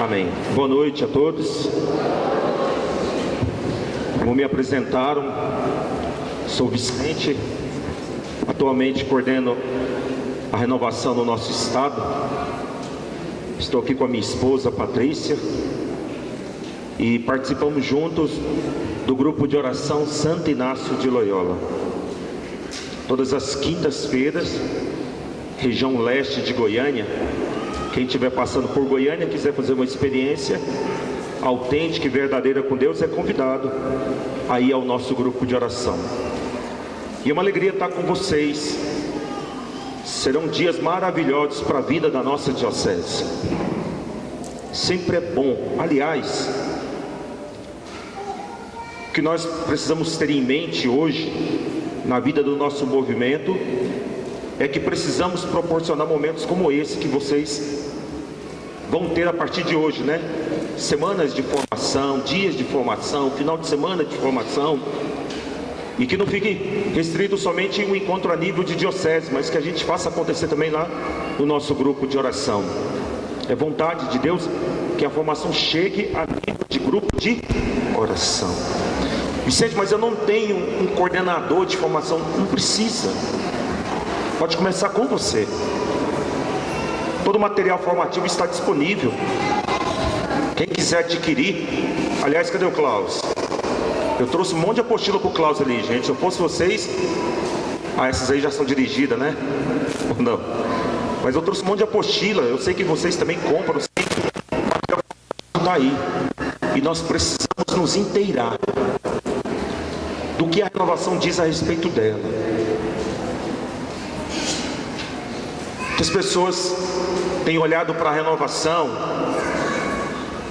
Amém. Boa noite a todos. Como me apresentaram, sou Vicente, atualmente coordeno a renovação no nosso estado. Estou aqui com a minha esposa Patrícia e participamos juntos do grupo de oração Santo Inácio de Loyola. Todas as quintas-feiras, região leste de Goiânia. Quem estiver passando por Goiânia, quiser fazer uma experiência autêntica e verdadeira com Deus, é convidado aí ao nosso grupo de oração. E é uma alegria estar com vocês. Serão dias maravilhosos para a vida da nossa diocese. Sempre é bom. Aliás, o que nós precisamos ter em mente hoje, na vida do nosso movimento, é que precisamos proporcionar momentos como esse que vocês vão ter a partir de hoje, né? Semanas de formação, dias de formação, final de semana de formação. E que não fique restrito somente em um encontro a nível de diocese, mas que a gente faça acontecer também lá no nosso grupo de oração. É vontade de Deus que a formação chegue a nível de grupo de oração. Vicente, mas eu não tenho um coordenador de formação. Não precisa. Pode começar com você. Todo o material formativo está disponível. Quem quiser adquirir. Aliás, cadê o Klaus? Eu trouxe um monte de apostila para o Klaus ali, gente. Se eu fosse vocês... essas aí já são dirigidas, né? Não. Mas eu trouxe um monte de apostila. Eu sei que vocês também compram. Está aí. E nós precisamos nos inteirar do que a renovação diz a respeito dela. As pessoas têm olhado para a renovação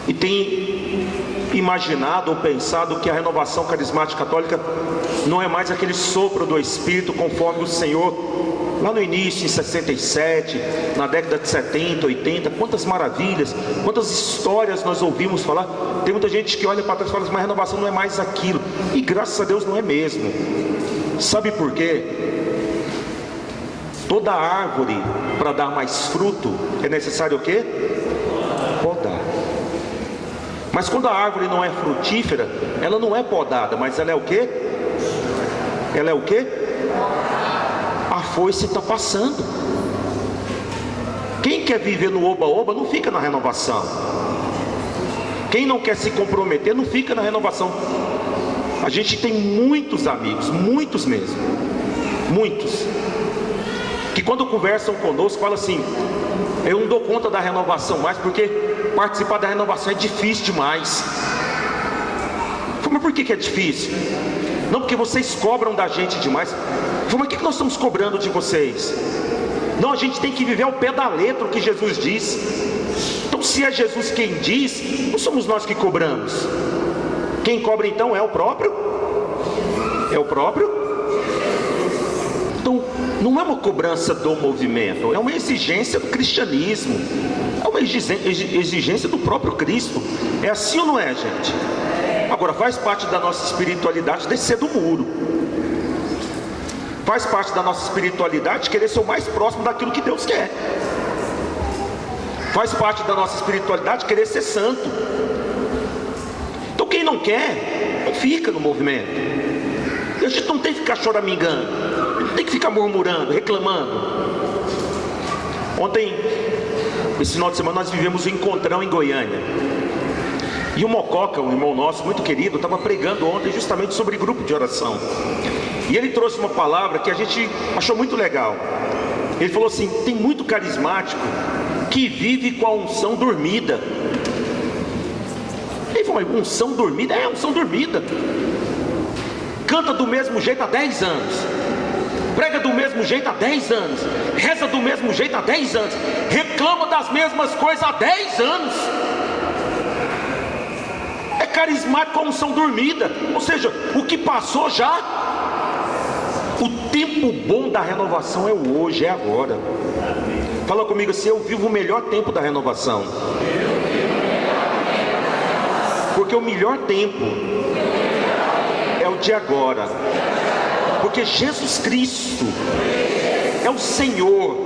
e têm imaginado ou pensado que a renovação carismática católica não é mais aquele sopro do Espírito conforme o Senhor lá no início, em 67, na década de 70, 80, quantas maravilhas, quantas histórias nós ouvimos falar. Tem muita gente que olha para trás e fala, mas a renovação não é mais aquilo, e graças a Deus não é mesmo. Sabe por quê? Toda árvore, para dar mais fruto, é necessário o quê? Podar. Mas quando a árvore não é frutífera, ela não é podada, mas ela é o quê? Ela é o quê? A foice está passando. Quem quer viver no oba-oba não fica na renovação. Quem não quer se comprometer não fica na renovação. A gente tem muitos amigos, muitos mesmo, muitos, que quando conversam conosco falam assim, eu não dou conta da renovação mais, porque participar da renovação é difícil demais. Mas por que é difícil? Não, porque vocês cobram da gente demais. Mas o que nós estamos cobrando de vocês? Não, a gente tem que viver ao pé da letra o que Jesus diz. Então se é Jesus quem diz, não somos nós que cobramos. Quem cobra então é o próprio? É o próprio? Então, não é uma cobrança do movimento, é uma exigência do cristianismo, é uma exigência do próprio Cristo. É assim ou não é, gente? Agora, faz parte da nossa espiritualidade descer do muro. Faz parte da nossa espiritualidade querer ser o mais próximo daquilo que Deus quer. Faz parte da nossa espiritualidade querer ser santo. Então, quem não quer, não fica no movimento. A gente não tem que ficar choramingando, não tem que ficar murmurando, reclamando. Ontem, esse final de semana, nós vivemos um encontrão em Goiânia. E o Mococa, um irmão nosso muito querido, estava pregando ontem justamente sobre grupo de oração. E ele trouxe uma palavra que a gente achou muito legal. Ele falou assim, tem muito carismático que vive com a unção dormida. Ele falou, mas unção dormida? É, unção dormida. Canta do mesmo jeito há 10 anos. Prega do mesmo jeito há 10 anos. Reza do mesmo jeito há 10 anos. Reclama das mesmas coisas há 10 anos. É carismático com unção dormida. Ou seja, o que passou já. O tempo bom da renovação é o hoje, é agora. Fala comigo assim, eu vivo o melhor tempo da renovação. Porque o melhor tempo é o de agora. Porque Jesus Cristo é o Senhor,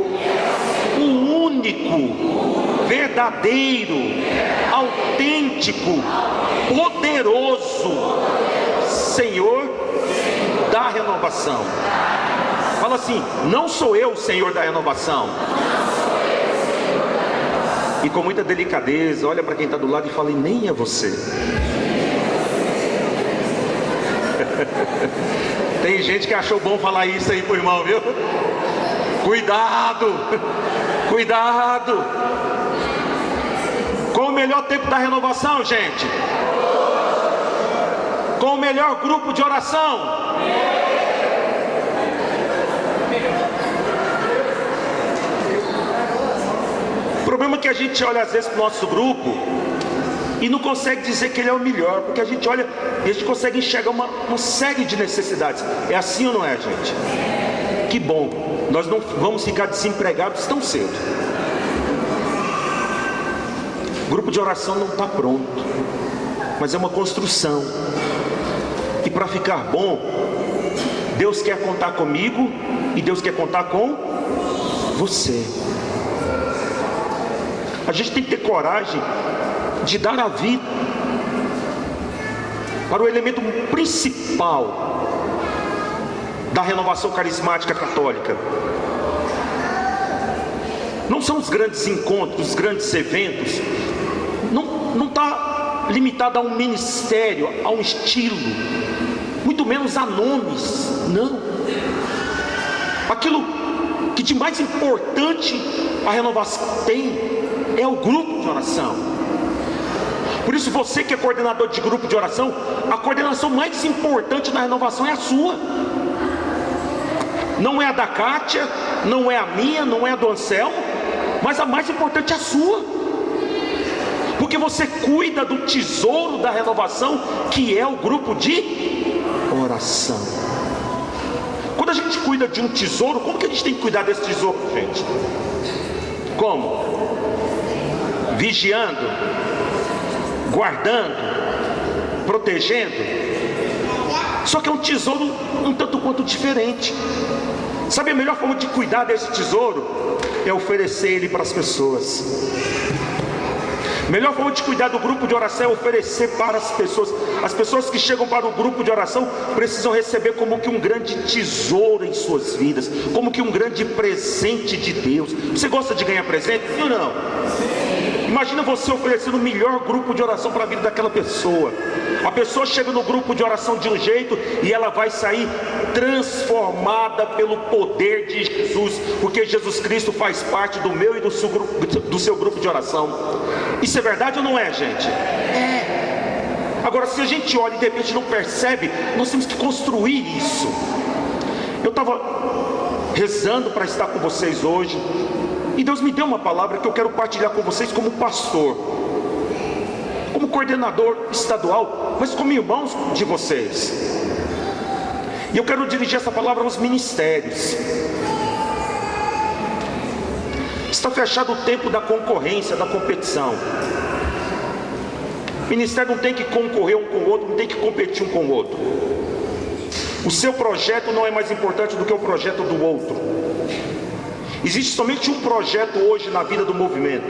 o único único, verdadeiro, autêntico, poderoso Senhor da renovação. Fala assim: não sou eu o Senhor da renovação. E com muita delicadeza, olha para quem está do lado e fala: e nem é você. Tem gente que achou bom falar isso aí pro irmão, viu? Cuidado, cuidado. Qual o melhor tempo da renovação, gente? Qual o melhor grupo de oração? O problema é que a gente olha às vezes para o nosso grupo e não consegue dizer que ele é o melhor, porque a gente olha e a gente consegue enxergar uma série de necessidades. É assim ou não é, gente? Que bom, nós não vamos ficar desempregados tão cedo. O grupo de oração não está pronto, mas é uma construção. E para ficar bom, Deus quer contar comigo e Deus quer contar com você. A gente tem que ter coragem de dar a vida para o elemento principal da renovação carismática católica. Não são os grandes encontros, os grandes eventos. Não está limitado a um ministério, a um estilo, muito menos a nomes. Não. Aquilo que de mais importante a renovação tem é o grupo de oração. Por isso, você que é coordenador de grupo de oração, a coordenação mais importante na renovação é a sua. Não é a da Kátia, não é a minha, não é a do Anselmo, mas a mais importante é a sua. Porque você cuida do tesouro da renovação, que é o grupo de oração. Quando a gente cuida de um tesouro, como que a gente tem que cuidar desse tesouro, gente? Como? Vigiando, guardando, protegendo. Só que é um tesouro um tanto quanto diferente. Sabe a melhor forma de cuidar desse tesouro? É oferecer ele para as pessoas. A melhor forma de cuidar do grupo de oração é oferecer para as pessoas. As pessoas que chegam para o grupo de oração precisam receber como que um grande tesouro em suas vidas, como que um grande presente de Deus. Você gosta de ganhar presente? Sim ou não? Imagina você oferecendo o melhor grupo de oração para a vida daquela pessoa. A pessoa chega no grupo de oração de um jeito e ela vai sair transformada pelo poder de Jesus, porque Jesus Cristo faz parte do meu e do seu grupo de oração. Isso é verdade ou não é, gente? É. Agora, se a gente olha e de repente não percebe, nós temos que construir isso. Eu estava rezando para estar com vocês hoje, e Deus me deu uma palavra que eu quero partilhar com vocês como pastor, como coordenador estadual, mas como irmãos de vocês. E eu quero dirigir essa palavra aos ministérios. Está fechado o tempo da concorrência, da competição. O ministério não tem que concorrer um com o outro, não tem que competir um com o outro. O seu projeto não é mais importante do que o projeto do outro. Existe somente um projeto hoje na vida do movimento,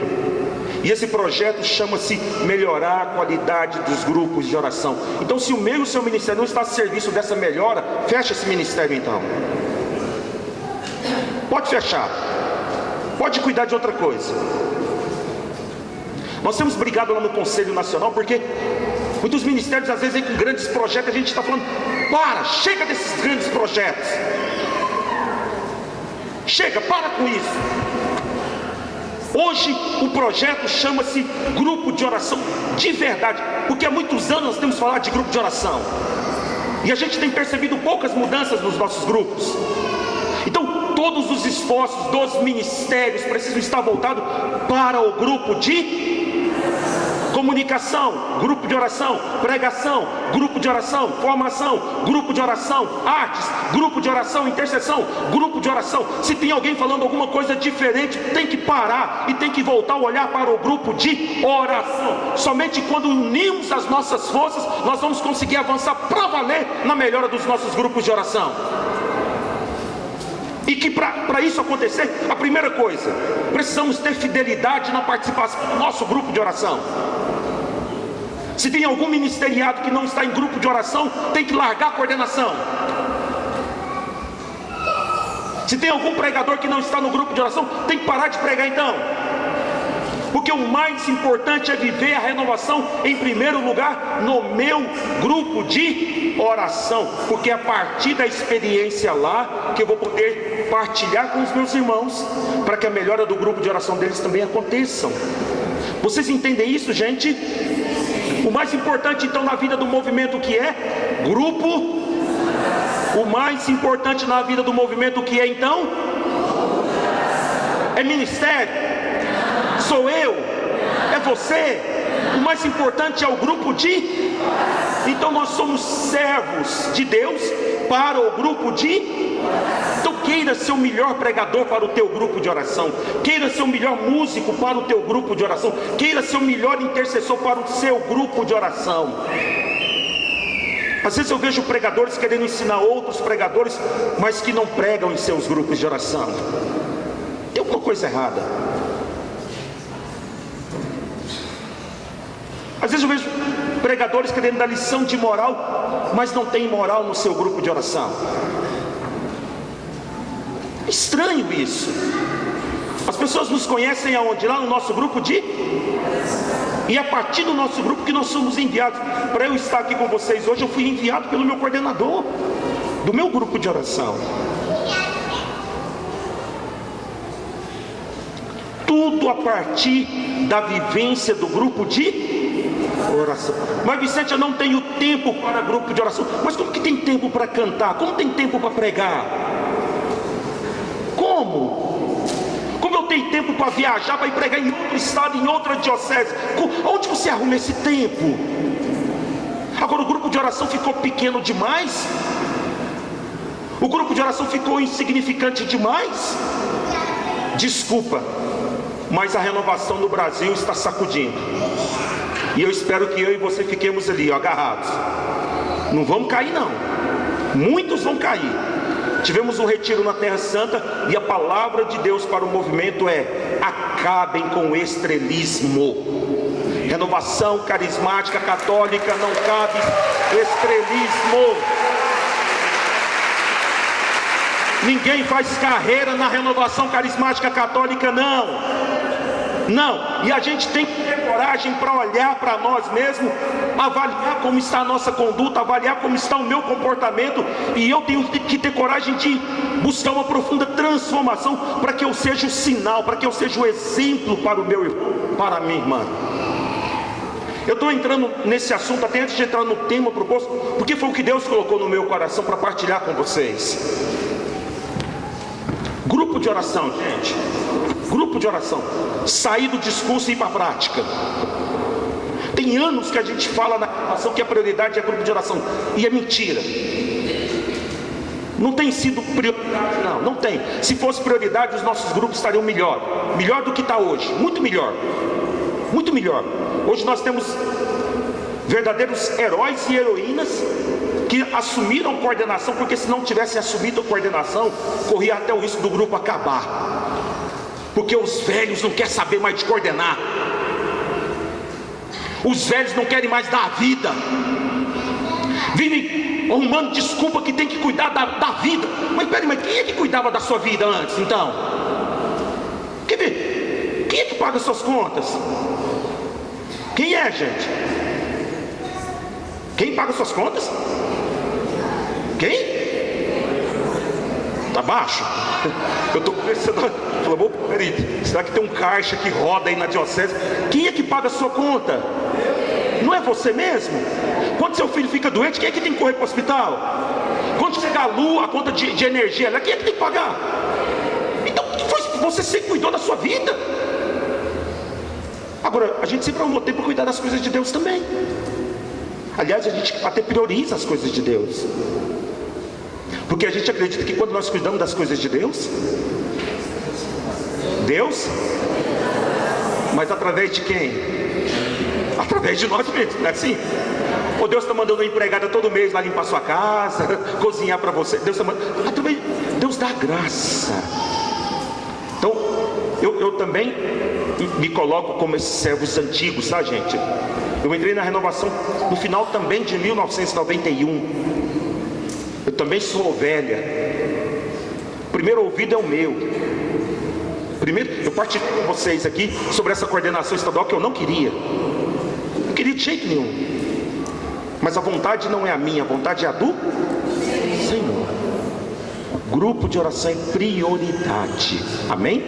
e esse projeto chama-se melhorar a qualidade dos grupos de oração. Então, se o meu e o seu ministério não está a serviço dessa melhora, fecha esse ministério então. Pode fechar, pode cuidar de outra coisa. Nós temos brigado lá no Conselho Nacional, porque muitos ministérios às vezes vêm com grandes projetos, a gente está falando: chega desses grandes projetos. Chega, para com isso. Hoje o projeto chama-se grupo de oração de verdade, porque há muitos anos nós temos falado de grupo de oração, e a gente tem percebido poucas mudanças nos nossos grupos. Então todos os esforços dos ministérios precisam estar voltados para o grupo de comunicação, grupo de oração, pregação, grupo de oração, formação, grupo de oração, artes, grupo de oração, intercessão, grupo de oração. Se tem alguém falando alguma coisa diferente, tem que parar e tem que voltar a olhar para o grupo de oração. Somente quando unimos as nossas forças, nós vamos conseguir avançar para valer na melhora dos nossos grupos de oração. E que para isso acontecer, a primeira coisa, precisamos ter fidelidade na participação do nosso grupo de oração. Se tem algum ministeriado que não está em grupo de oração, tem que largar a coordenação. Se tem algum pregador que não está no grupo de oração, tem que parar de pregar então. Porque o mais importante é viver a renovação em primeiro lugar no meu grupo de oração, porque é a partir da experiência lá que eu vou poder partilhar com os meus irmãos, para que a melhora do grupo de oração deles também aconteça. Vocês entendem isso, gente? O mais importante então na vida do movimento, que é grupo. O mais importante na vida do movimento, que é então? É ministério. Sou eu, é você. O mais importante é o grupo de. Então nós somos servos de Deus para o grupo de. Então queira ser o melhor pregador para o teu grupo de oração, queira ser o melhor músico para o teu grupo de oração, queira ser o melhor intercessor para o seu grupo de oração. Às vezes eu vejo pregadores querendo ensinar outros pregadores, mas que não pregam em seus grupos de oração. Tem alguma coisa errada. Às vezes eu vejo pregadores querendo dar lição de moral, mas não tem moral no seu grupo de oração. É estranho isso. As pessoas nos conhecem aonde? Lá no nosso grupo de... E a partir do nosso grupo que nós somos enviados. Para eu estar aqui com vocês hoje, eu fui enviado pelo meu coordenador do meu grupo de oração. Tudo a partir da vivência do grupo de oração. Mas Vicente, eu não tenho tempo para grupo de oração. Mas como que tem tempo para cantar? Como tem tempo para pregar? Como eu tenho tempo para viajar, para ir pregar em outro estado, em outra diocese? Onde você arruma esse tempo? Agora o grupo de oração ficou pequeno demais? O grupo de oração ficou insignificante demais? Desculpa, mas a renovação no Brasil está sacudindo. E eu espero que eu e você fiquemos ali, agarrados. Não vamos cair não. Muitos vão cair. Tivemos um retiro na Terra Santa e a palavra de Deus para o movimento é: acabem com o estrelismo. Renovação carismática católica não cabe estrelismo. Ninguém faz carreira na renovação carismática católica, não. E a gente tem que ter coragem para olhar para nós mesmos, avaliar como está a nossa conduta, avaliar como está o meu comportamento. E eu tenho que ter coragem de buscar uma profunda transformação, para que eu seja o sinal, para que eu seja o exemplo para o meu irmão, para a minha irmã. Eu estou entrando nesse assunto até antes de entrar no tema proposto, porque foi o que Deus colocou no meu coração para partilhar com vocês. Grupo de oração, gente. Grupo de oração. Sair do discurso e ir para a prática. Tem anos que a gente fala na oração que a prioridade é grupo de oração. E é mentira. Não tem sido prioridade, não tem. Se fosse prioridade, os nossos grupos estariam melhor. Melhor do que está hoje. Muito melhor. Muito melhor. Hoje nós temos verdadeiros heróis e heroínas que assumiram coordenação, porque se não tivessem assumido a coordenação, corria até o risco do grupo acabar. Porque os velhos não querem saber mais de coordenar. Os velhos não querem mais dar a vida. Vivem arrumando desculpa que tem que cuidar da vida. Mas peraí, quem é que cuidava da sua vida antes então? Quem é que paga suas contas? Quem é, gente? Quem paga suas contas? Quem? Tá baixo? Eu estou conversando. Falei, peraí, será que tem um caixa que roda aí na diocese? Quem é que paga a sua conta? Não é você mesmo? Quando seu filho fica doente, quem é que tem que correr para o hospital? Quando chegar a luz, a conta de energia, quem é que tem que pagar? Então, você sempre cuidou da sua vida. Agora, a gente sempre arrumou tempo para cuidar das coisas de Deus também. Aliás, a gente até prioriza as coisas de Deus, porque a gente acredita que quando nós cuidamos das coisas de Deus, mas através de quem? Através de nós mesmos, não é assim? Ou Deus está mandando uma empregada todo mês lá limpar a sua casa, cozinhar para você. Deus Deus dá graça. Então, eu também me coloco como esses servos antigos, tá, gente? Eu entrei na renovação no final também de 1991. Eu também sou ovelha. O primeiro ouvido é o meu. Primeiro, eu partilhei com vocês aqui sobre essa coordenação estadual que eu não queria. Não queria de jeito nenhum. Mas a vontade não é a minha, a vontade é a do Senhor. Grupo de oração é prioridade. Amém?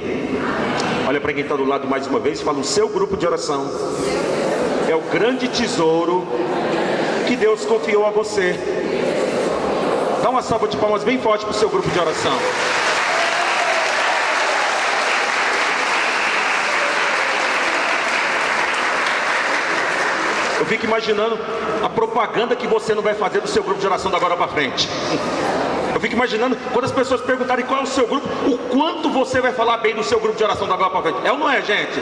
Olha para quem está do lado mais uma vez e fala: o seu grupo de oração é o grande tesouro que Deus confiou a você. Dá uma salva de palmas bem forte para o seu grupo de oração. Eu fico imaginando a propaganda que você não vai fazer do seu grupo de oração da agora para frente. Eu fico imaginando quando as pessoas perguntarem qual é o seu grupo, o quanto você vai falar bem do seu grupo de oração da agora para frente. É ou não é, gente?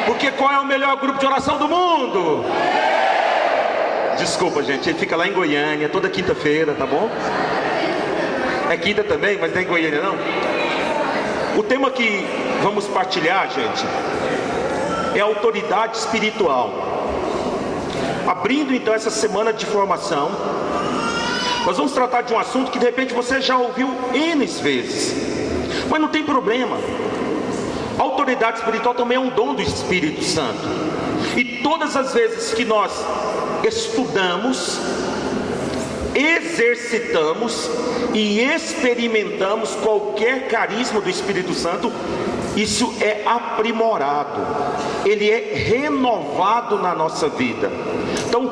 Porque qual é o melhor grupo de oração do mundo? Desculpa, gente, ele fica lá em Goiânia toda quinta-feira, tá bom? É quinta também, mas não é em Goiânia não. O tema que vamos partilhar, gente, é autoridade espiritual. Abrindo então essa semana de formação, nós vamos tratar de um assunto que de repente você já ouviu N vezes, mas não tem problema. A autoridade espiritual também é um dom do Espírito Santo. E todas as vezes que nós estudamos, exercitamos e experimentamos qualquer carisma do Espírito Santo, isso é aprimorado, ele é renovado na nossa vida. Então,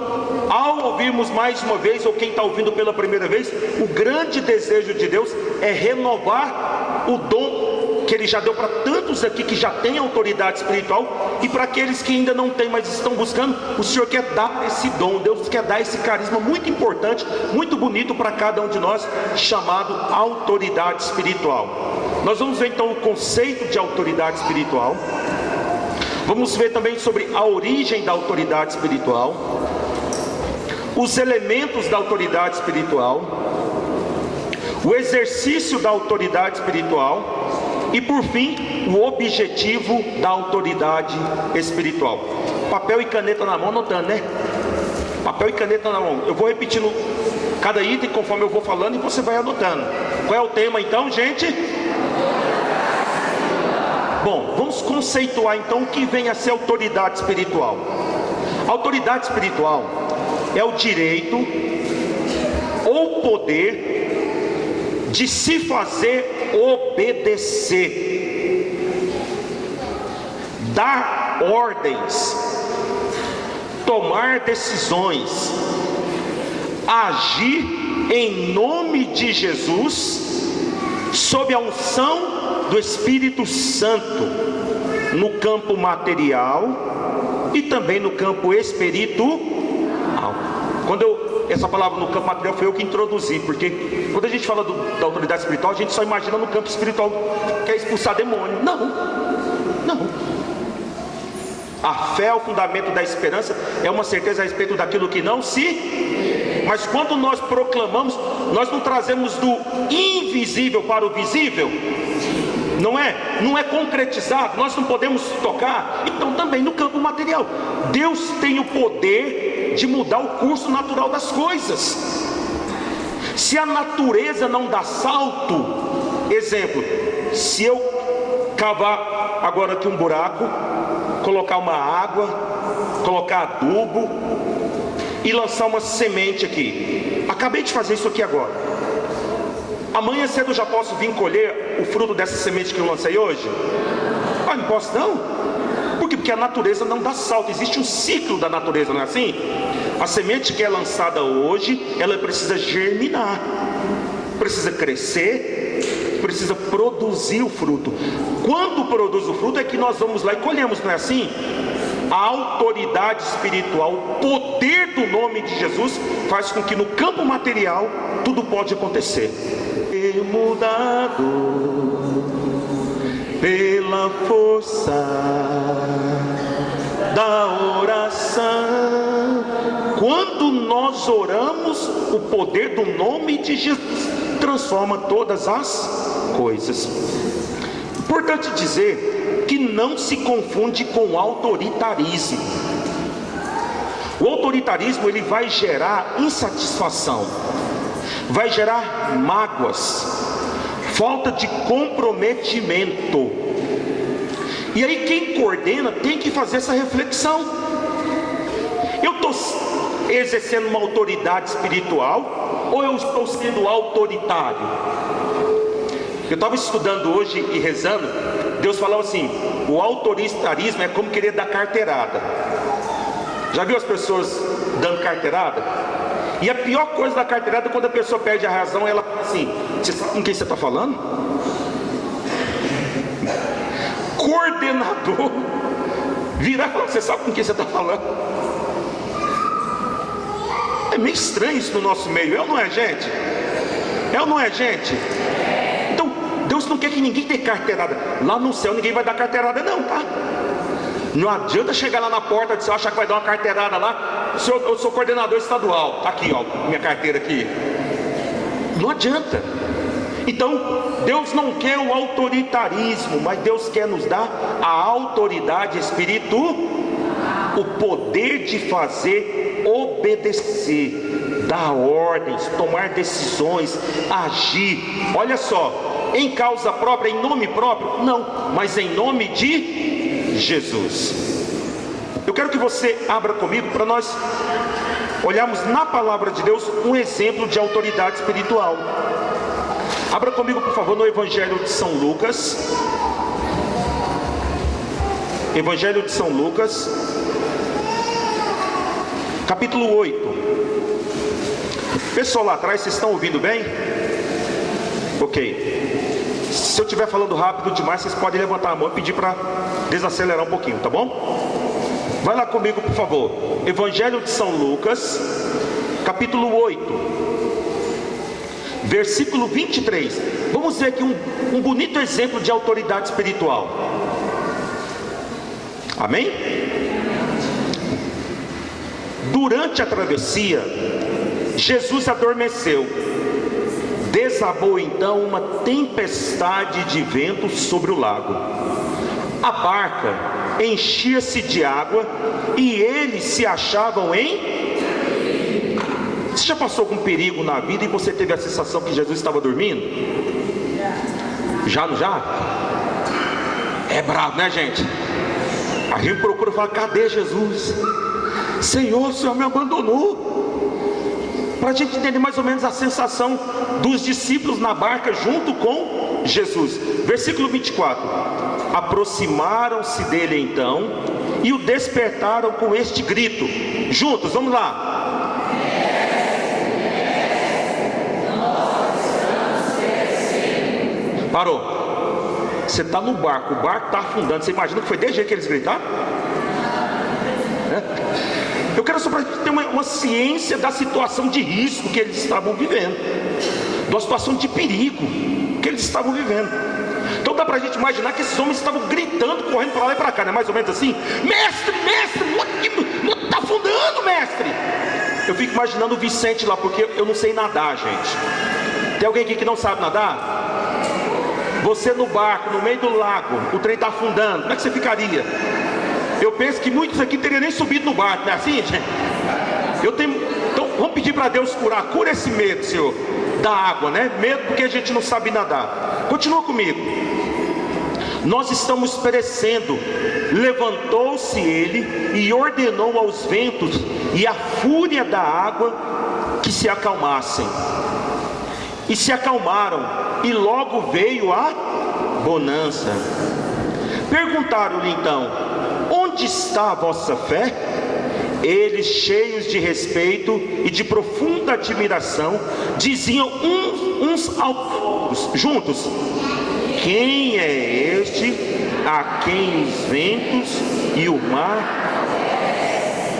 ao ouvirmos mais uma vez, ou quem está ouvindo pela primeira vez, o grande desejo de Deus é renovar o dom que Ele já deu para tantos aqui que já têm autoridade espiritual, e para aqueles que ainda não têm, mas estão buscando. O Senhor quer dar esse dom, Deus quer dar esse carisma muito importante, muito bonito para cada um de nós, chamado autoridade espiritual. Nós vamos ver então o conceito de autoridade espiritual. Vamos ver também sobre a origem da autoridade espiritual, os elementos da autoridade espiritual, o exercício da autoridade espiritual e, por fim, o objetivo da autoridade espiritual. Papel e caneta na mão, anotando, né? Papel e caneta na mão. Eu vou repetindo cada item conforme eu vou falando e você vai anotando. Qual é o tema então, gente? Bom, vamos conceituar então o que vem a ser autoridade espiritual. A autoridade espiritual é o direito ou poder de se fazer obedecer, dar ordens, tomar decisões, agir em nome de Jesus, sob a unção do Espírito Santo, no campo material e também no campo espiritual. Essa palavra no campo material foi eu que introduzi, porque quando a gente fala da autoridade espiritual, a gente só imagina no campo espiritual, que é expulsar demônio. Não. A fé é o fundamento da esperança, é uma certeza a respeito daquilo que não se... Mas quando nós proclamamos, nós não trazemos do invisível para o visível. Não é concretizado, nós não podemos tocar. Então também no campo material, Deus tem o poder de mudar o curso natural das coisas. Se a natureza não dá salto, exemplo, se eu cavar agora aqui um buraco, colocar uma água, colocar adubo e lançar uma semente aqui, acabei de fazer isso aqui agora, amanhã cedo eu já posso vir colher o fruto dessa semente que eu lancei hoje? Ah, não posso não? Por quê? Porque a natureza não dá salto, existe um ciclo da natureza, não é assim? A semente que é lançada hoje, ela precisa germinar, precisa crescer, precisa produzir o fruto. Quando produz o fruto é que nós vamos lá e colhemos, não é assim? A autoridade espiritual, o poder do nome de Jesus, faz com que no campo material tudo pode acontecer. Mudado pela força da oração. Quando nós oramos, o poder do nome de Jesus transforma todas as coisas. Importante dizer que não se confunde com autoritarismo. O autoritarismo, ele vai gerar insatisfação, vai gerar mágoas, falta de comprometimento. E aí quem coordena tem que fazer essa reflexão. Eu estou exercendo uma autoridade espiritual ou eu estou sendo autoritário? Eu estava estudando hoje e rezando, Deus falou assim: o autoritarismo é como querer dar carteirada. Já viu as pessoas dando carteirada? E a pior coisa da carteirada é quando a pessoa perde a razão, ela fala assim: você sabe com quem você está falando? Coordenador virar e falar: você sabe com quem você está falando? É meio estranho isso no nosso meio, é ou não é, gente? É ou não é, gente? Então, Deus não quer que ninguém dê carteirada. Lá no céu ninguém vai dar carteirada não, tá? Não adianta chegar lá na porta de você achar que vai dar uma carteirada lá. Eu sou coordenador estadual. Tá aqui, ó, minha carteira aqui. Não adianta. Então, Deus não quer o autoritarismo, mas Deus quer nos dar a autoridade espiritual, o poder de fazer obedecer, dar ordens, tomar decisões, agir. Olha só, em causa própria, em nome próprio? Não, mas em nome de Jesus. Eu quero que você abra comigo para nós olharmos na palavra de Deus um exemplo de autoridade espiritual. Abra comigo, por favor, no Evangelho de São Lucas. Evangelho de São Lucas, capítulo 8. Pessoal lá atrás, vocês estão ouvindo bem? Ok. Se eu estiver falando rápido demais, vocês podem levantar a mão e pedir para desacelerar um pouquinho, tá bom? Vai lá comigo, por favor. Evangelho de São Lucas, capítulo 8, versículo 23. Vamos ver aqui um bonito exemplo de autoridade espiritual. Amém? Durante a travessia, Jesus adormeceu. Desabou então uma tempestade de vento sobre o lago. A barca enchia-se de água e eles se achavam em... Você já passou algum perigo na vida e você teve a sensação que Jesus estava dormindo? Já, não já? É bravo, né, gente? A gente procura falar: cadê Jesus? Senhor, o Senhor me abandonou. Para a gente entender mais ou menos a sensação dos discípulos na barca junto com Jesus. Versículo 24. Aproximaram-se dele então e o despertaram com este grito. Juntos, vamos lá. Parou. Você está no barco, o barco está afundando. Você imagina que foi desse jeito que eles gritaram? Eu quero só para a gente ter uma ciência da situação de risco que eles estavam vivendo, da situação de perigo que eles estavam vivendo. Então dá para a gente imaginar que esses homens estavam gritando, correndo para lá e para cá, né? Mais ou menos assim: mestre, está afundando, mestre. Eu fico imaginando o Vicente lá, porque eu não sei nadar, gente. Tem alguém aqui que não sabe nadar? Você no barco, no meio do lago, o trem está afundando, como é que você ficaria? Eu penso que muitos aqui teriam nem subido no barco, não é assim, gente? Então vamos pedir para Deus cura esse medo, Senhor, da água, né? Medo porque a gente não sabe nadar. Continua comigo. Nós estamos perecendo. Levantou-se ele e ordenou aos ventos e à fúria da água que se acalmassem. E se acalmaram, e logo veio a bonança. Perguntaram-lhe então: onde está a vossa fé? Eles, cheios de respeito e de profunda admiração, diziam uns aos outros, juntos: quem é este a quem os ventos e o mar...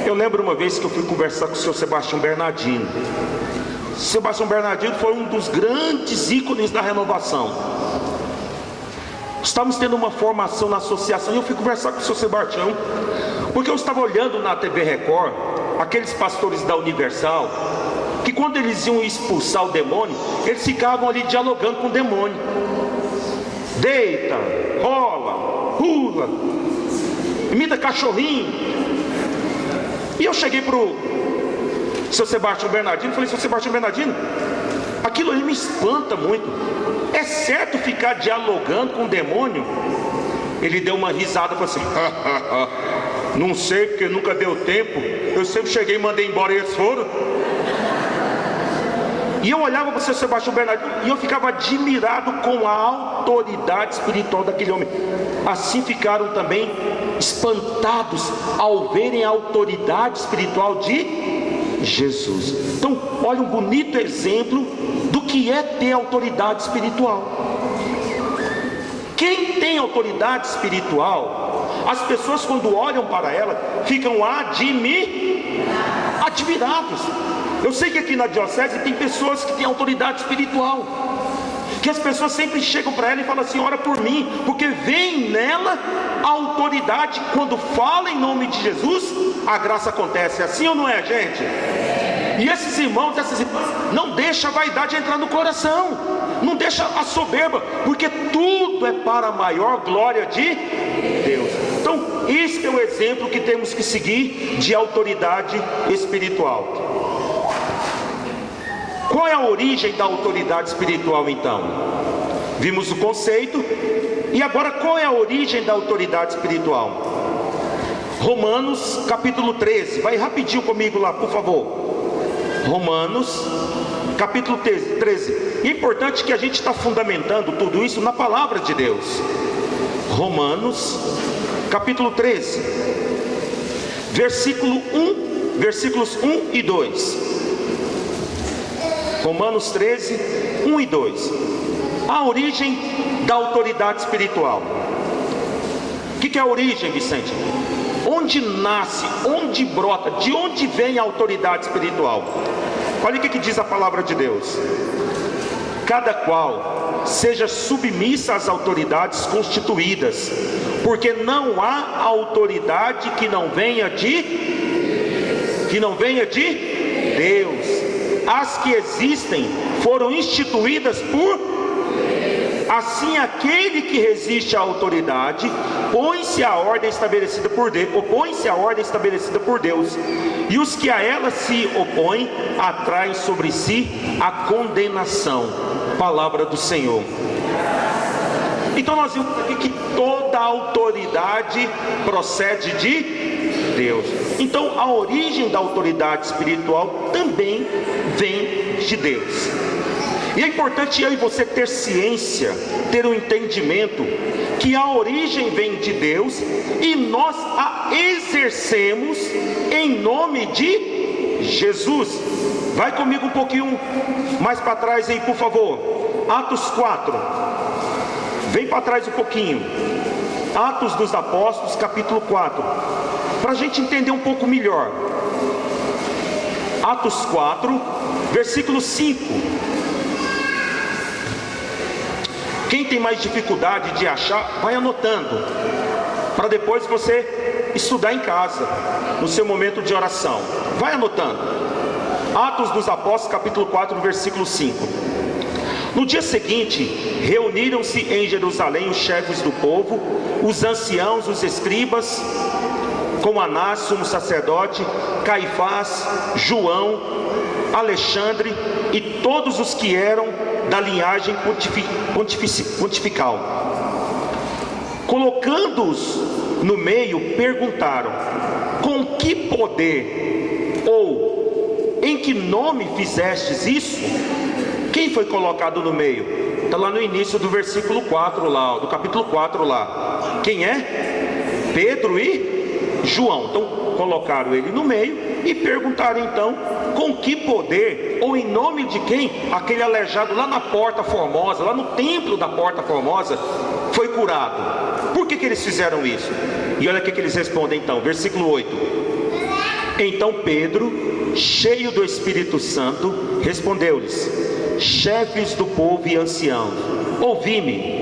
Eu lembro uma vez que eu fui conversar com o senhor Sebastião Bernardino. Sebastião Bernardino foi um dos grandes ícones da renovação. Estávamos tendo uma formação na associação e eu fui conversar com o senhor Sebastião, porque eu estava olhando na TV Record aqueles pastores da Universal que quando eles iam expulsar o demônio, eles ficavam ali dialogando com o demônio. Deita, rola, pula, imita cachorrinho. E eu cheguei pro seu Sebastião Bernardino e falei: seu Sebastião Bernardino, aquilo aí me espanta muito. É certo ficar dialogando com o demônio? Ele deu uma risada e falou assim: não sei, porque nunca deu tempo. Eu sempre cheguei e mandei embora e eles foram. E eu olhava para o seu Sebastião Bernardino e eu ficava admirado com a autoridade espiritual daquele homem. Assim ficaram também espantados ao verem a autoridade espiritual de Jesus. Então, olha um bonito exemplo do que é ter autoridade espiritual. Quem tem autoridade espiritual, as pessoas quando olham para ela ficam admirados. Eu sei que aqui na diocese tem pessoas que têm autoridade espiritual, que as pessoas sempre chegam para ela e falam assim: ora por mim, porque vem nela a autoridade. Quando fala em nome de Jesus, a graça acontece. É assim ou não é, gente? E esses irmãos, essas irmãs, não deixa a vaidade entrar no coração, não deixa a soberba, porque tudo é para a maior glória de Deus. Então, esse é o exemplo que temos que seguir de autoridade espiritual. Qual é a origem da autoridade espiritual então? Vimos o conceito. E agora, qual é a origem da autoridade espiritual? Romanos capítulo 13. Vai rapidinho comigo lá, por favor. Romanos capítulo 13. É importante que a gente está fundamentando tudo isso na palavra de Deus. Romanos capítulo 13, versículos 1 e 2. Romanos 13, 1 e 2. A origem da autoridade espiritual. O que é a origem, Vicente? Onde nasce, onde brota, de onde vem a autoridade espiritual? Olha o que diz a palavra de Deus: cada qual seja submissa às autoridades constituídas, porque não há autoridade que não venha de Deus. As que existem foram instituídas por assim aquele que resiste à autoridade opõe-se à ordem estabelecida por Deus, e os que a ela se opõem atraem sobre si a condenação. Palavra do Senhor. Então nós vimos aqui que toda a autoridade procede de Deus. Então a origem da autoridade espiritual também vem de Deus. E é importante eu e você ter ciência, ter um entendimento que a origem vem de Deus e nós a exercemos em nome de Jesus. Vai comigo um pouquinho mais para trás aí, por favor. Atos 4. Vem para trás um pouquinho. Atos dos Apóstolos, capítulo 4. Para a gente entender um pouco melhor. Atos 4, versículo 5. Quem tem mais dificuldade de achar, vai anotando, para depois você estudar em casa, no seu momento de oração. Vai anotando. Atos dos Apóstolos, capítulo 4, versículo 5. No dia seguinte, reuniram-se em Jerusalém os chefes do povo, os anciãos, os escribas, com Anás, sumo sacerdote, Caifás, João, Alexandre e todos os que eram da linhagem pontifical. Colocando-os no meio, perguntaram: com que poder ou em que nome fizestes isso? Quem foi colocado no meio? Está lá no início do versículo 4 lá, do capítulo 4 lá. Quem é? Pedro e João. Então colocaram ele no meio e perguntaram então: com que poder ou em nome de quem aquele aleijado lá na Porta Formosa, lá no templo da Porta Formosa, foi curado? Por que eles fizeram isso? E olha o que eles respondem então, versículo 8. Então Pedro, cheio do Espírito Santo, respondeu-lhes: chefes do povo e anciãos, ouvi-me.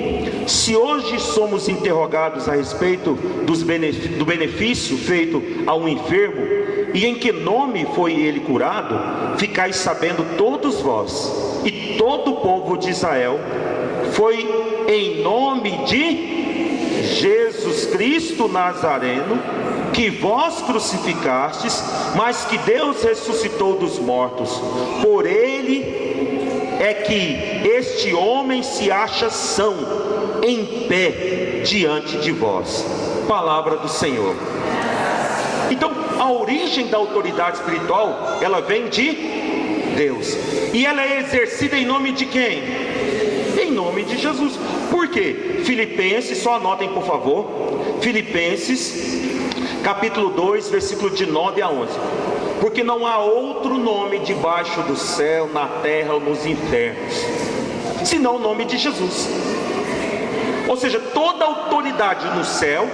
Se hoje somos interrogados a respeito do benefício feito a um enfermo, e em que nome foi ele curado, ficais sabendo todos vós, e todo o povo de Israel, foi em nome de Jesus Cristo Nazareno, que vós crucificastes, mas que Deus ressuscitou dos mortos. Por ele é que este homem se acha são, em pé diante de vós. Palavra do Senhor. Então, a origem da autoridade espiritual, ela vem de Deus. E ela é exercida em nome de quem? Em nome de Jesus. Por quê? Filipenses, só anotem por favor. Filipenses, capítulo 2, versículo de 9 a 11. Porque não há outro nome debaixo do céu, na terra ou nos infernos, senão o nome de Jesus. Ou seja, toda autoridade no céu,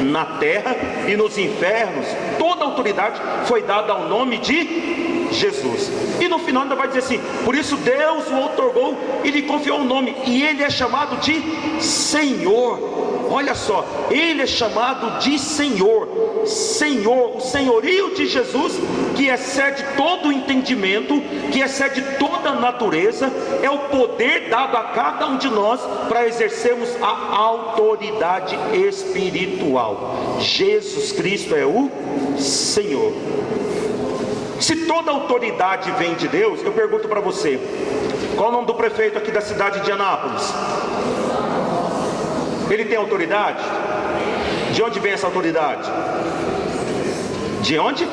na terra e nos infernos, toda autoridade foi dada ao nome de Jesus. E no final ainda vai dizer assim: por isso Deus o outorgou e lhe confiou o nome, e ele é chamado de Senhor. Olha só, ele é chamado de Senhor. Senhor, o senhorio de Jesus, que excede todo o entendimento, que excede toda a natureza, é o poder dado a cada um de nós para exercermos a autoridade espiritual. Jesus Cristo é o Senhor. Se toda autoridade vem de Deus, eu pergunto para você: qual o nome do prefeito aqui da cidade de Anápolis? Ele tem autoridade? De onde vem essa autoridade? De onde?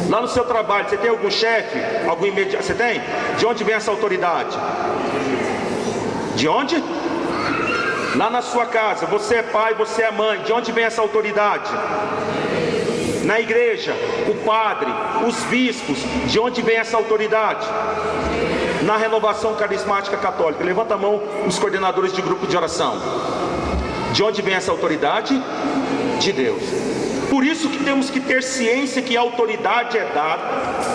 Lá no seu trabalho, você tem algum chefe? Algum imediato? Você tem? De onde vem essa autoridade? De onde? Lá na sua casa, você é pai, você é mãe. De onde vem essa autoridade? Na igreja, o padre, os bispos. De onde vem essa autoridade? Na renovação carismática católica. Levanta a mão os coordenadores de grupo de oração. De onde vem essa autoridade? De Deus. Por isso que temos que ter ciência que a autoridade é dada,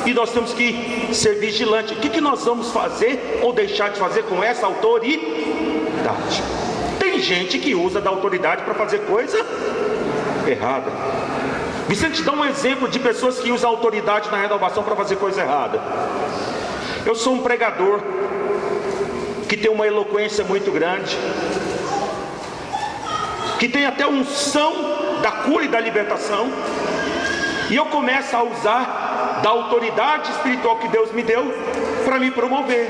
e nós temos que ser vigilantes. O que nós vamos fazer ou deixar de fazer com essa autoridade? Tem gente que usa da autoridade para fazer coisa errada. Vicente dá um exemplo de pessoas que usam a autoridade na renovação para fazer coisa errada. Eu sou um pregador que tem uma eloquência muito grande, que tem até unção da cura e da libertação, e eu começo a usar da autoridade espiritual que Deus me deu para me promover,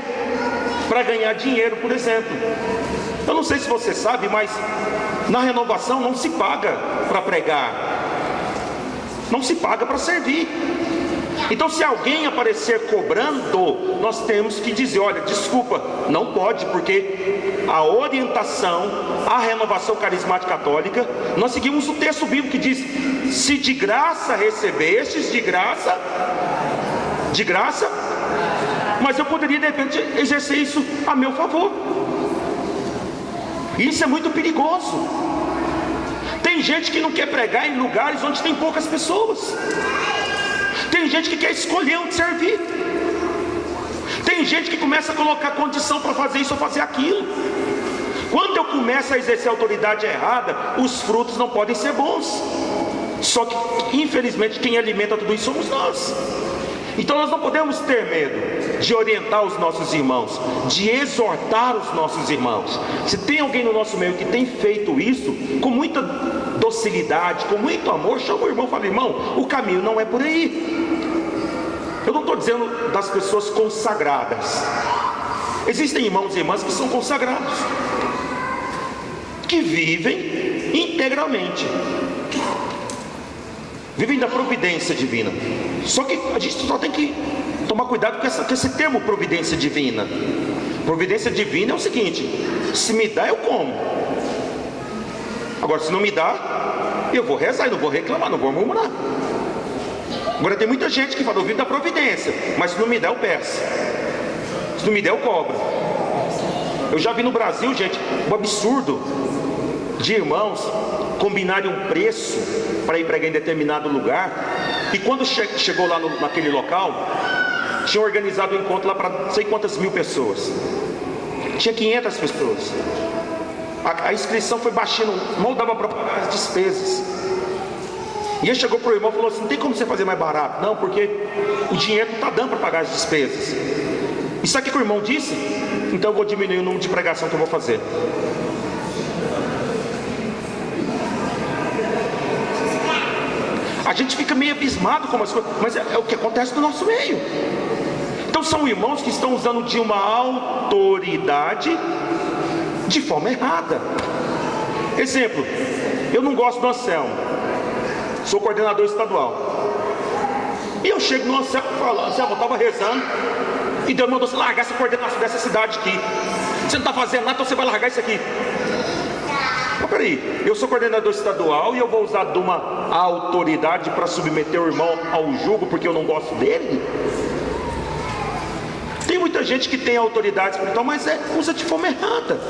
para ganhar dinheiro, por exemplo. Eu não sei se você sabe, mas na renovação não se paga para pregar, não se paga para servir. Então, se alguém aparecer cobrando, nós temos que dizer: olha, desculpa, não pode, porque a orientação, a renovação carismática católica, nós seguimos o texto bíblico que diz: se de graça recebestes, de graça, mas eu poderia de repente exercer isso a meu favor. Isso é muito perigoso. Tem gente que não quer pregar em lugares onde tem poucas pessoas. Tem gente que quer escolher onde servir. Tem gente que começa a colocar condição para fazer isso ou fazer aquilo. Quando eu começo a exercer a autoridade errada, os frutos não podem ser bons. Só que, infelizmente, quem alimenta tudo isso somos nós. Então nós não podemos ter medo de orientar os nossos irmãos, de exortar os nossos irmãos. Se tem alguém no nosso meio que tem feito isso com muita docilidade, com muito amor, chama o irmão e fala: irmão, o caminho não é por aí. Eu não estou dizendo das pessoas consagradas. Existem irmãos e irmãs que são consagrados, que vivem integralmente, vivem da providência divina. Só que a gente só tem que tomar cuidado com esse termo providência divina. Providência divina é o seguinte: se me dá, eu como. Agora, se não me dá, eu vou rezar, eu não vou reclamar, não vou murmurar. Agora, tem muita gente que fala: eu vivo da providência, mas se não me der, eu peço. Se não me der, eu cobro. Eu já vi no Brasil, gente, um absurdo de irmãos combinarem um preço para ir pregar em determinado lugar, e quando chegou lá naquele local, tinha organizado um encontro lá para não sei quantas mil pessoas. Tinha 500 pessoas. A inscrição foi baixando, mal dava para pagar as despesas. E ele chegou para o irmão e falou assim: não tem como você fazer mais barato? Não, porque o dinheiro não está dando para pagar as despesas. E sabe o que o irmão disse? Então eu vou diminuir o número de pregação que eu vou fazer. A gente fica meio abismado com as coisas, mas é o que acontece no nosso meio. Então são irmãos que estão usando de uma autoridade de forma errada. Exemplo, eu não gosto do Anselmo, sou coordenador estadual, e eu chego no Anselmo e falo: Anselmo, eu estava rezando e Deus mandou você largar essa coordenação dessa cidade aqui. Você não está fazendo nada, então você vai largar isso aqui. Mas peraí, eu sou coordenador estadual e eu vou usar de uma autoridade para submeter o irmão ao jugo porque eu não gosto dele? Tem muita gente que tem autoridade espiritual, mas usa de forma errada,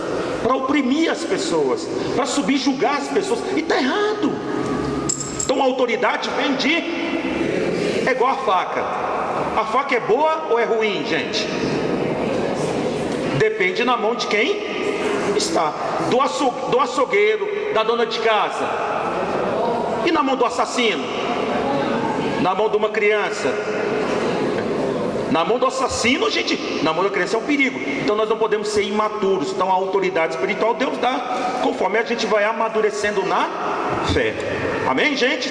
para oprimir as pessoas, para subjugar as pessoas, e está errado. Então a autoridade vem de... é igual a faca. A faca é boa ou é ruim, gente? Depende na mão de quem está. Do açougueiro, da dona de casa. E na mão do assassino? Na mão de uma criança? Na mão do assassino, gente, na mão da criança é um perigo. Então nós não podemos ser imaturos. Então a autoridade espiritual Deus dá conforme a gente vai amadurecendo na fé. Amém, gente?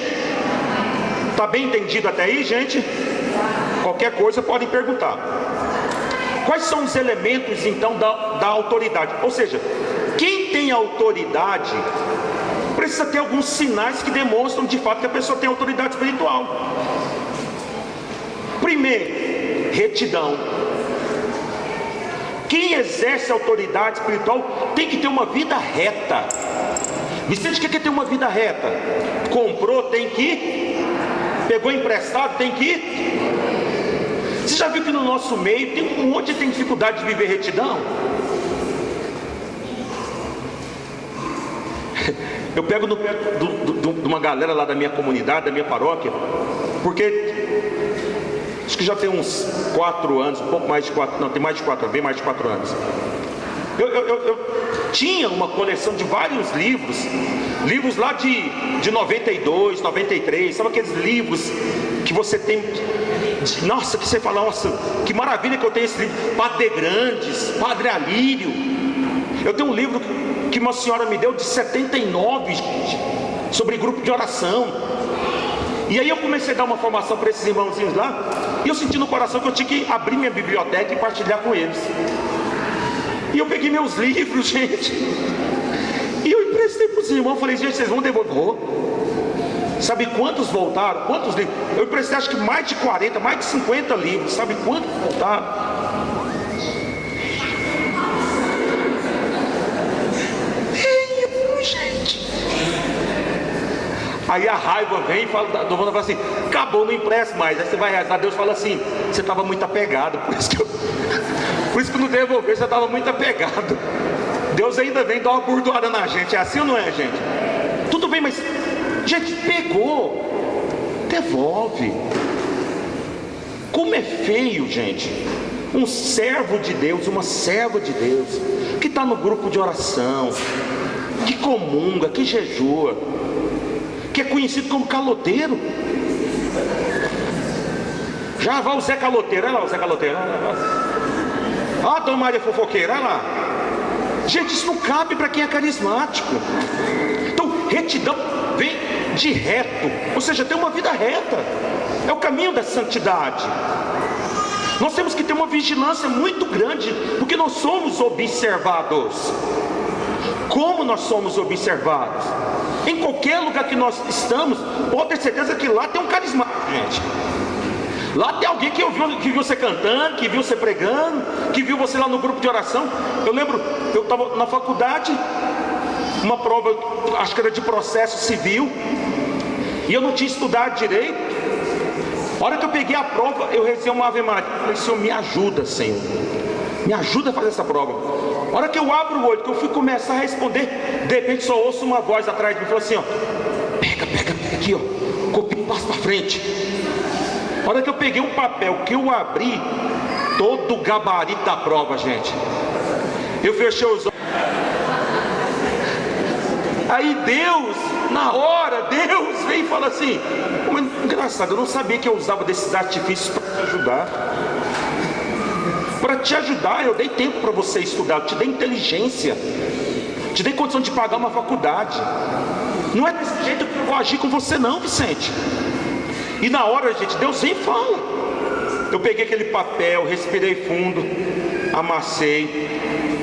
Está bem entendido até aí, gente? Qualquer coisa podem perguntar. Quais são os elementos então da autoridade? Ou seja, quem tem autoridade precisa ter alguns sinais que demonstram de fato que a pessoa tem autoridade espiritual. Primeiro, retidão. Quem exerce autoridade espiritual tem que ter uma vida reta. Vicente, o que é ter uma vida reta? Comprou, tem que ir. Pegou emprestado, tem que ir. Você já viu que no nosso meio tem um monte que tem dificuldade de viver retidão? Eu pego no pé de uma galera lá da minha comunidade, da minha paróquia, porque acho que já tem uns 4 anos, um pouco mais de 4, não, tem mais de 4, bem mais de 4 anos. Eu tinha uma coleção de vários livros lá de 92, 93, sabe aqueles livros que você tem, nossa, que você fala, nossa, que maravilha que eu tenho esse livro, Padre Grandes, Padre Alírio. Eu tenho um livro que uma senhora me deu de 79, sobre grupo de oração. E aí eu comecei a dar uma formação para esses irmãozinhos lá, e eu senti no coração que eu tinha que abrir minha biblioteca e partilhar com eles. E eu peguei meus livros, gente, e eu emprestei para os irmãos. Falei: gente, vocês vão devolver? Sabe quantos voltaram? Quantos livros? Eu emprestei acho que mais de 40, mais de 50 livros. Sabe quantos voltaram? Gente. Aí a raiva vem e fala assim: acabou, não empresta mais. Aí você vai rezar, Deus fala assim: você estava muito apegado, por isso que eu não devolvi, você estava muito apegado. Deus ainda vem dar uma burdoada na gente. É assim ou não é, gente? Tudo bem, mas gente, pegou, devolve. Como é feio, gente, um servo de Deus, uma serva de Deus, que está no grupo de oração, que comunga, que jejua, que é conhecido como caloteiro. Já vai o Zé Caloteiro, olha lá o Zé Caloteiro. Olha a Dona Maria Fofoqueira, olha lá. Gente, isso não cabe para quem é carismático. Então, retidão vem de reto, ou seja, tem uma vida reta. É o caminho da santidade. Nós temos que ter uma vigilância muito grande, porque nós somos observados. Como nós somos observados? Em qualquer lugar que nós estamos, pode ter certeza que lá tem um carismático, gente. Lá tem alguém que viu você cantando, que viu você pregando, que viu você lá no grupo de oração. Eu lembro, eu estava na faculdade, uma prova, acho que era de processo civil, e eu não tinha estudado direito. A hora que eu peguei a prova, eu rezei uma Ave Maria. Eu falei: Senhor, me ajuda, Senhor, me ajuda a fazer essa prova. A hora que eu abro o olho, que eu fui começar a responder, de repente só ouço uma voz atrás de mim, falou assim: ó, pega aqui, ó, copia e passa para frente. A hora que eu peguei um papel, que eu abri, todo o gabarito da prova, gente, eu fechei os olhos. Aí Deus, na hora, Deus vem e fala assim: mas, engraçado, eu não sabia que eu usava desses artifícios para te ajudar. Para te ajudar, eu dei tempo para você estudar, eu te dei inteligência, te dei condição de pagar uma faculdade. Não é desse jeito que eu vou agir com você não, Vicente. E na hora, gente, Deus vem e fala. Eu peguei aquele papel, respirei fundo, amassei.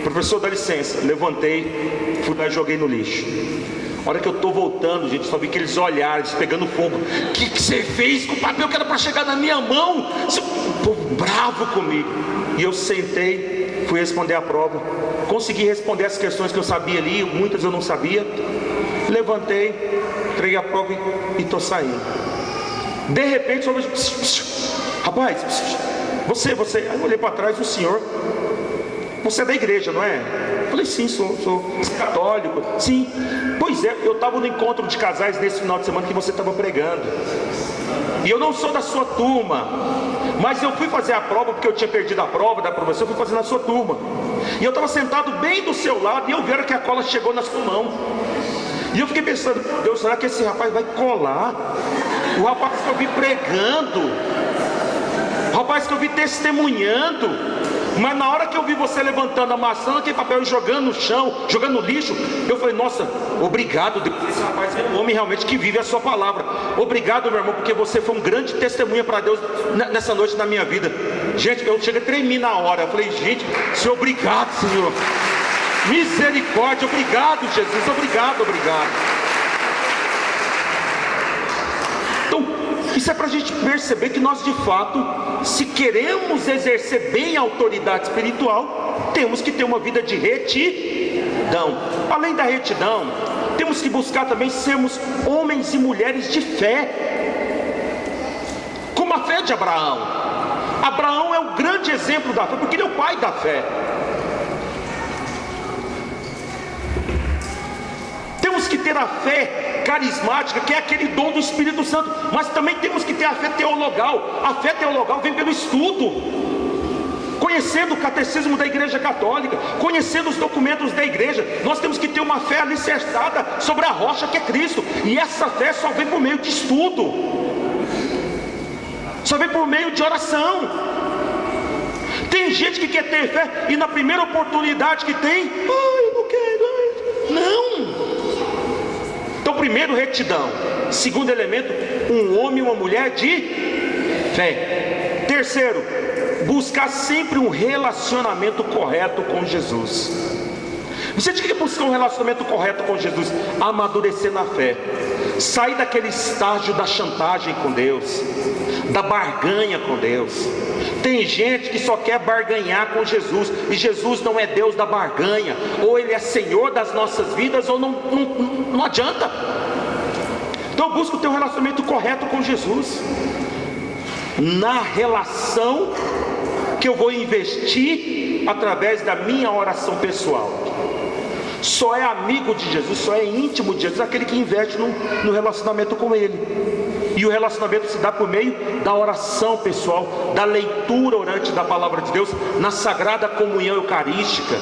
Professor, dá licença. Levantei, fui lá e joguei no lixo. A hora que eu estou voltando, gente, só vi aqueles olhares pegando fogo. O que você fez com o papel que era para chegar na minha mão? Você ficou bravo comigo. E eu sentei, fui responder a prova. Consegui responder as questões que eu sabia ali, muitas eu não sabia. Levantei, entreguei a prova e estou saindo. De repente, só vejo: rapaz, você. Aí eu olhei para trás, o senhor. Você é da igreja, não é? Eu falei: sim, sou católico. Sim. Pois é, eu estava no encontro de casais nesse final de semana que você estava pregando. E eu não sou da sua turma, mas eu fui fazer a prova porque eu tinha perdido a prova da professora. Eu fui fazer na sua turma. E eu estava sentado bem do seu lado e eu vi que a cola chegou na sua mão. E eu fiquei pensando: Deus, será que esse rapaz vai colar? O rapaz que eu vi pregando, o rapaz que eu vi testemunhando. Mas na hora que eu vi você levantando, amassando aquele papel e jogando no chão, jogando no lixo, eu falei: nossa, obrigado, Deus, esse rapaz é um homem realmente que vive a sua palavra. Obrigado, meu irmão, porque você foi um grande testemunha para Deus nessa noite na minha vida. Gente, eu cheguei a tremer na hora. Eu falei: gente, Senhor, obrigado, Senhor. Misericórdia, obrigado, Jesus, obrigado. Então, isso é para a gente perceber que nós de fato, se queremos exercer bem a autoridade espiritual, temos que ter uma vida de retidão. Além da retidão, temos que buscar também sermos homens e mulheres de fé, como a fé de Abraão. Abraão é o grande exemplo da fé, porque ele é o pai da fé. Temos que ter a fé carismática, que é aquele dom do Espírito Santo, mas também temos que ter a fé teologal. A fé teologal vem pelo estudo, conhecendo o catecismo da Igreja Católica, conhecendo os documentos da igreja. Nós temos que ter uma fé alicerçada sobre a rocha que é Cristo, e essa fé só vem por meio de estudo, só vem por meio de oração. Tem gente que quer ter fé e na primeira oportunidade que tem, eu não quero, não. Então, primeiro, retidão. Segundo elemento, um homem e uma mulher de fé. Terceiro, buscar sempre um relacionamento correto com Jesus. Você tem que buscar um relacionamento correto com Jesus, amadurecer na fé, sair daquele estágio da chantagem com Deus, da barganha com Deus. Tem gente que só quer barganhar com Jesus, e Jesus não é Deus da barganha. Ou Ele é Senhor das nossas vidas, ou não adianta. Então eu busco ter um relacionamento correto com Jesus, na relação que eu vou investir através da minha oração pessoal. Só é amigo de Jesus, só é íntimo de Jesus aquele que investe no relacionamento com Ele. E o relacionamento se dá por meio da oração pessoal, da leitura orante da palavra de Deus, na sagrada comunhão eucarística.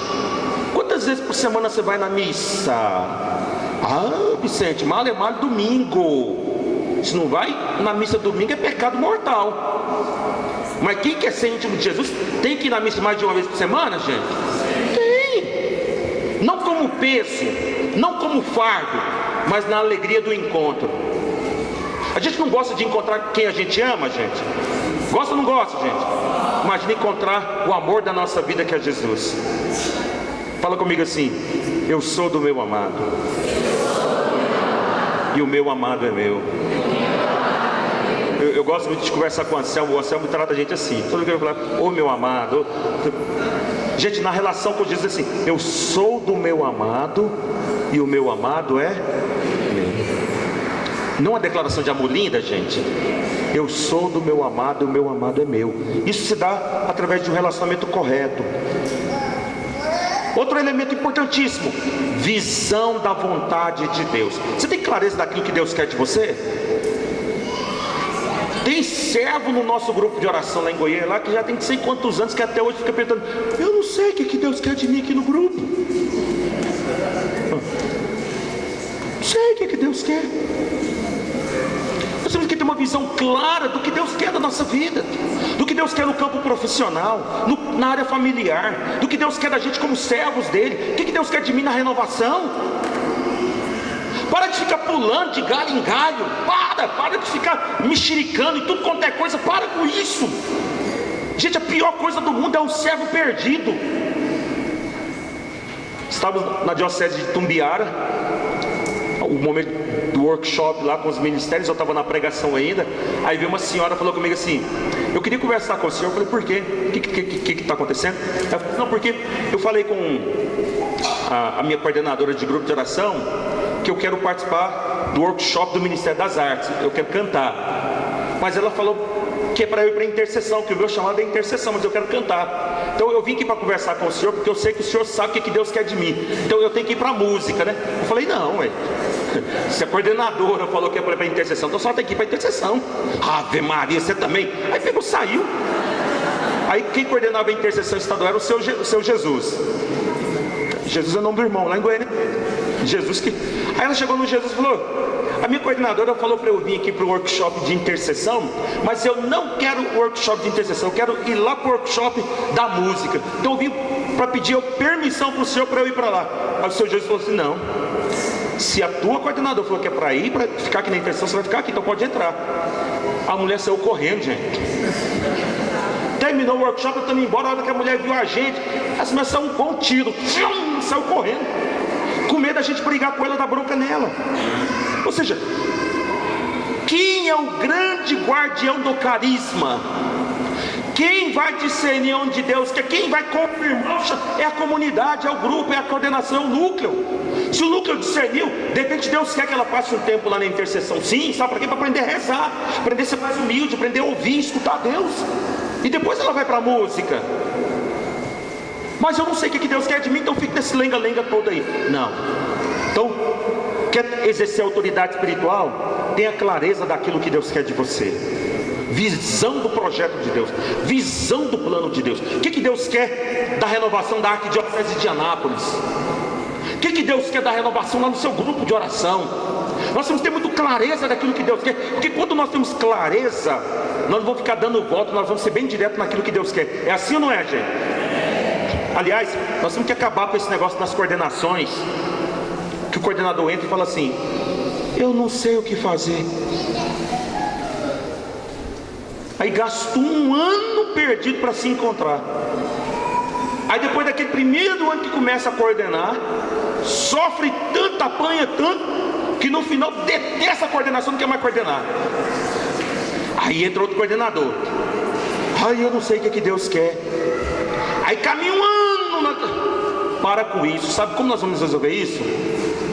Quantas vezes por semana você vai na missa? Vicente, mal é mal domingo. Se não vai na missa domingo é pecado mortal. Mas quem quer ser íntimo de Jesus tem que ir na missa mais de uma vez por semana, gente? Tem. Não como peso, não como fardo, mas na alegria do encontro. A gente não gosta de encontrar quem a gente ama, gente? Gosta ou não gosta, gente? Imagina encontrar o amor da nossa vida, que é Jesus. Fala comigo assim: eu sou do meu amado, e o meu amado é meu. Eu gosto muito de conversar com o Anselmo. O Anselmo trata a gente assim. Todo mundo vai falar: ô meu amado. Gente, na relação com Jesus, assim: eu sou do meu amado, e o meu amado é meu. Não é declaração de amor linda, gente? Eu sou do meu amado, e o meu amado é meu. Isso se dá através de um relacionamento correto. Outro elemento importantíssimo: visão da vontade de Deus. Você tem clareza daquilo que Deus quer de você? Tem servo no nosso grupo de oração lá em Goiânia, lá que já tem não sei quantos anos, que até hoje fica perguntando: eu não sei o que Deus quer de mim aqui no grupo. que Deus quer. Nós temos que ter uma visão clara do que Deus quer da nossa vida, do que Deus quer no campo profissional, na área familiar, do que Deus quer da gente como servos dele, o que Deus quer de mim na renovação. Para de ficar pulando de galho em galho, para de ficar mexericando e tudo quanto é coisa, para com isso. Gente, a pior coisa do mundo é um servo perdido. Estava na diocese de Tumbiara, o momento do workshop lá com os ministérios, eu estava na pregação ainda. Aí veio uma senhora, falou comigo assim: eu queria conversar com o senhor. Eu falei: por quê? O que está acontecendo? Ela falou: não, porque eu falei com a minha coordenadora de grupo de oração que eu quero participar do workshop do Ministério das Artes, eu quero cantar. Mas ela falou que é para eu ir para a intercessão, que o meu chamado é intercessão, mas eu quero cantar. Então eu vim aqui para conversar com o senhor, porque eu sei que o senhor sabe o que Deus quer de mim. Então eu tenho que ir para a música, né? Eu falei: não, se a coordenadora falou que é para ir para a intercessão, então só tem que ir para a intercessão. Ave Maria, você também. Aí pegou, saiu. Aí quem coordenava a intercessão estadual era o seu Jesus. Jesus é o nome do irmão, lá em Goiânia. Jesus que... Aí ela chegou no Jesus e falou: a minha coordenadora falou para eu vir aqui para o workshop de intercessão, mas eu não quero o workshop de intercessão, eu quero ir lá para o workshop da música. Então eu vim para pedir permissão para o senhor para eu ir para lá. Aí o seu Jesus falou assim: não, se a tua coordenadora falou que é para ir, para ficar aqui na intercessão, você vai ficar aqui, então pode entrar. A mulher saiu correndo, gente. Terminou o workshop, eu estava embora. A hora que a mulher viu a gente, as mulheres saiu com um tiro, saiu correndo, com medo da gente brigar com ela, dar bronca nela. Ou seja, quem é o grande guardião do carisma? Quem vai discernir onde Deus quer? Quem vai confirmar? É a comunidade, é o grupo, é a coordenação, é o núcleo. Se o núcleo discerniu, de repente Deus quer que ela passe um tempo lá na intercessão. Sim, sabe para quê? Para aprender a rezar, aprender a ser mais humilde, aprender a ouvir, escutar Deus. E depois ela vai para a música. Mas eu não sei o que Deus quer de mim, então fica nesse lenga-lenga todo aí. Não. Então, quer exercer autoridade espiritual? Tenha clareza daquilo que Deus quer de você. Visão do projeto de Deus, visão do plano de Deus. O que Deus quer da renovação da Arquidiocese de Anápolis? O que Deus quer da renovação lá no seu grupo de oração? Nós temos que ter muito clareza daquilo que Deus quer, porque quando nós temos clareza, nós não vamos ficar dando voto, nós vamos ser bem direto naquilo que Deus quer. É assim ou não é, gente? Aliás, nós temos que acabar com esse negócio das coordenações, que o coordenador entra e fala assim: eu não sei o que fazer. Aí gastou um ano perdido para se encontrar. Aí depois daquele primeiro ano que começa a coordenar, sofre tanto, apanha tanto, que no final detesta a coordenação, não quer mais coordenar. Aí entra outro coordenador. Aí eu não sei o que Deus quer. Aí caminha um ano. Para com isso. Sabe como nós vamos resolver isso?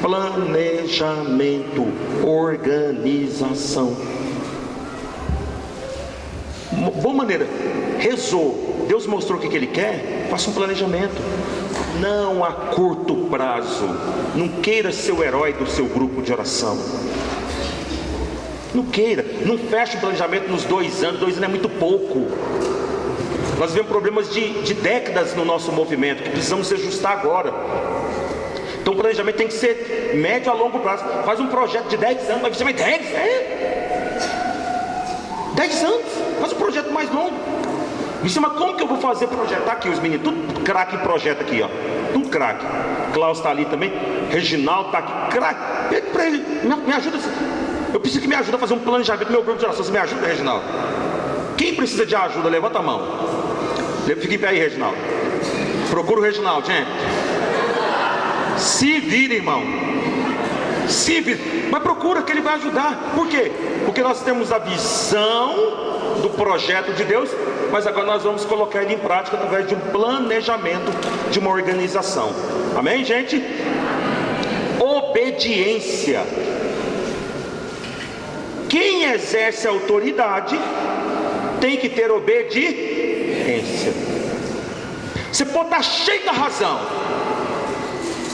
Planejamento, organização. Uma boa maneira. Rezou, Deus mostrou o que Ele quer. Faça um planejamento. Não a curto prazo. Não queira ser o herói do seu grupo de oração. Não queira. Não feche o planejamento nos 2 anos. 2 anos é muito pouco. Nós vemos problemas de décadas no nosso movimento, que precisamos se ajustar agora. Então o planejamento tem que ser médio a longo prazo. Faz um projeto de 10 anos, mas você vai 10? 10 anos, faz um projeto mais longo. Mas como que eu vou fazer projeto? Tá aqui os meninos, tudo craque em projeto aqui, ó. Tudo craque. Klaus está ali também, Reginaldo está aqui, craque. Pede para ele, me ajuda. Eu preciso que me ajude a fazer um planejamento do meu grupo de oração. Você me ajuda, Reginaldo? Quem precisa de ajuda, levanta a mão. Fica em pé aí, Reginaldo. Procura o Reginaldo, gente. Se vira, irmão. Se vira. Mas procura que ele vai ajudar. Por quê? Porque nós temos a visão do projeto de Deus, mas agora nós vamos colocar ele em prática através de um planejamento, de uma organização. Amém, gente? Obediência. Quem exerce a autoridade tem que ter obediência. Você pode estar cheio da razão,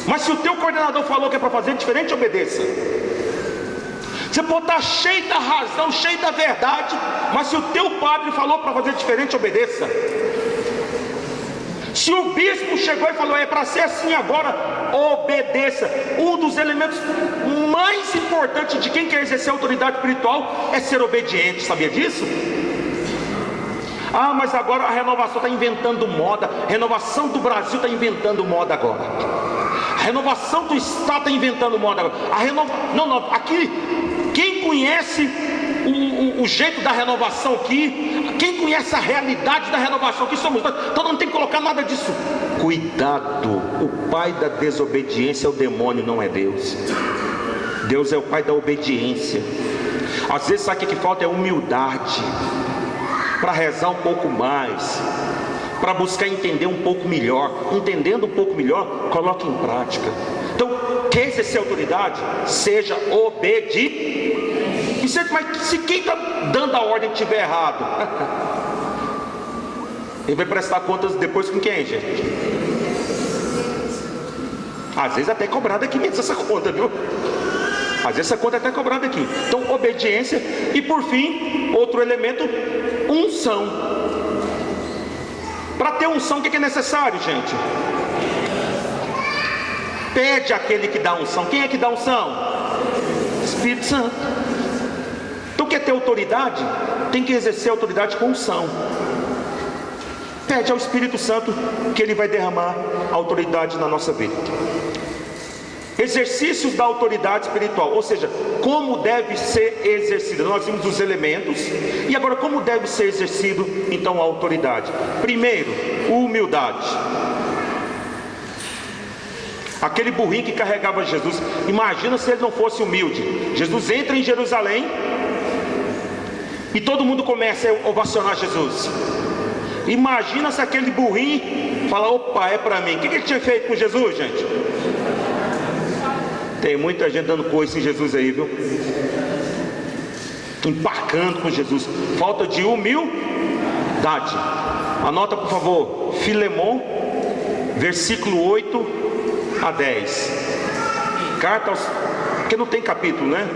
mas se o teu coordenador falou que é para fazer diferente, obedeça. Você pode estar cheio da razão, cheio da verdade, mas se o teu padre falou para fazer diferente, obedeça. Se o bispo chegou e falou, é para ser assim agora, obedeça. Um dos elementos mais importantes de quem quer exercer autoridade espiritual é ser obediente, sabia disso? Ah, mas agora a renovação está inventando moda. A renovação do Brasil está inventando moda agora. A renovação do Estado está inventando moda agora. Não, aqui, quem conhece o jeito da renovação aqui, quem conhece a realidade da renovação aqui somos nós. Então não tem que colocar nada disso. Cuidado, o pai da desobediência é o demônio, não é Deus. Deus é o pai da obediência. Às vezes sabe o que falta? É humildade, para rezar um pouco mais, para buscar entender um pouco melhor. Entendendo um pouco melhor, coloque em prática. Então, quer exercer autoridade? Seja obediente. Mas se quem está dando a ordem estiver errado, ele vai prestar contas depois com quem, gente? Às vezes até cobrada aqui mesmo essa conta, viu? Às vezes essa conta é até cobrada aqui. Então, obediência. E por fim, outro elemento, unção. Para ter unção, o que é necessário, gente? Pede àquele que dá unção. Quem é que dá unção? Espírito Santo. Então, quer ter autoridade? Tem que exercer autoridade com unção. Pede ao Espírito Santo que ele vai derramar a autoridade na nossa vida. Exercícios da autoridade espiritual, ou seja, como deve ser exercida. Nós vimos os elementos, e agora como deve ser exercido então a autoridade. Primeiro, humildade. Aquele burrinho que carregava Jesus, imagina se ele não fosse humilde. Jesus entra em Jerusalém e todo mundo começa a ovacionar Jesus. Imagina se aquele burrinho fala, opa, é para mim. O que ele tinha feito com Jesus, gente? Tem muita gente dando coisa em Jesus aí, viu? Embarcando com Jesus. Falta de humildade. Anota, por favor, Filemon, versículo 8 a 10. Carta aos... porque não tem capítulo, né?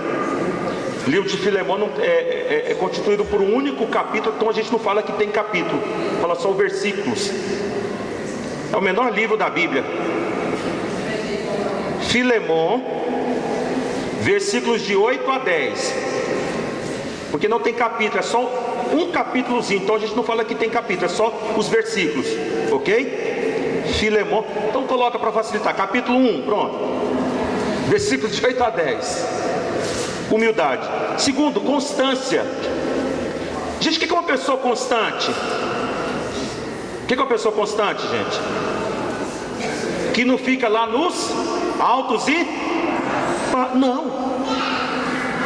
O livro de Filemon é constituído por um único capítulo. Então a gente não fala que tem capítulo, fala só versículos. É o menor livro da Bíblia. Filemon, versículos de 8 a 10. Porque não tem capítulo, é só um capítulozinho. Então a gente não fala que tem capítulo, é só os versículos, ok? Filemon, então coloca para facilitar, capítulo 1, pronto. Versículos de 8 a 10. Humildade. Segundo, constância. Gente, o que é uma pessoa constante? O que é uma pessoa constante, gente? Que não fica lá nos altos e... não.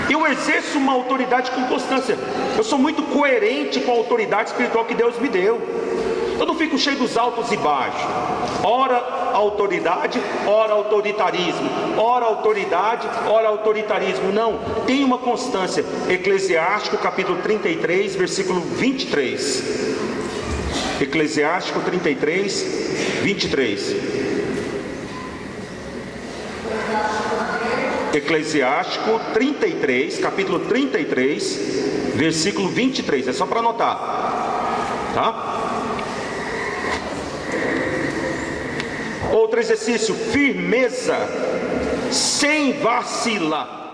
Eu exerço uma autoridade com constância. Eu sou muito coerente com a autoridade espiritual que Deus me deu. Eu não fico cheio dos altos e baixos. Ora autoridade, ora autoritarismo. Ora autoridade, ora autoritarismo. Não, tem uma constância. Eclesiástico capítulo 33, versículo 23. Eclesiástico 33, 23. Eclesiástico 33, capítulo 33, versículo 23. É só para anotar, tá? Outro exercício, firmeza, sem vacilar.